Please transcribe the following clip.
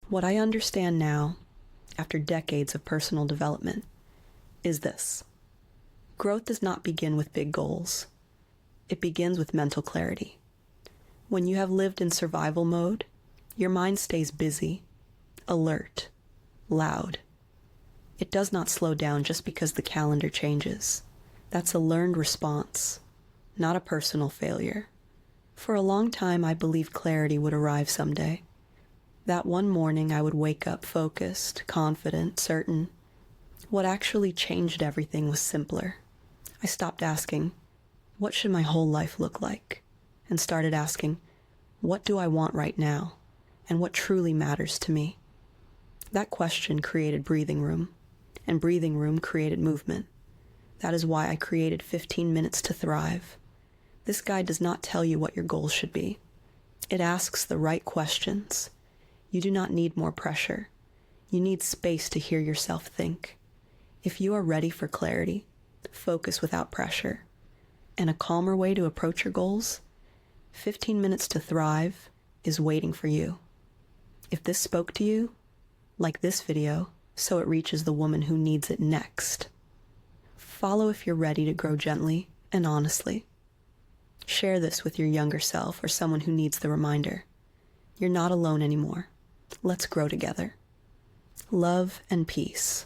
What I understand now, after decades of personal development, is this. Growth does not begin with big goals. It begins with mental clarity. When you have lived in survival mode, your mind stays busy, alert, loud. It does not slow down just because the calendar changes. That's a learned response, not a personal failure. For a long time, I believed clarity would arrive someday. That one morning, I would wake up focused, confident, certain. What actually changed everything was simpler. I stopped asking, what should my whole life look like? And started asking, what do I want right now? And what truly matters to me? That question created breathing room, and breathing room created movement. That is why I created 15 Minutes to Thrive. This guide does not tell you what your goals should be. It asks the right questions. You do not need more pressure. You need space to hear yourself think. If you are ready for clarity, focus without pressure, and a calmer way to approach your goals, 15 Minutes to Thrive is waiting for you. If this spoke to you, like this video, so it reaches the woman who needs it next. Follow if you're ready to grow gently and honestly. Share this with your younger self or someone who needs the reminder. You're not alone anymore. Let's grow together. Love and peace.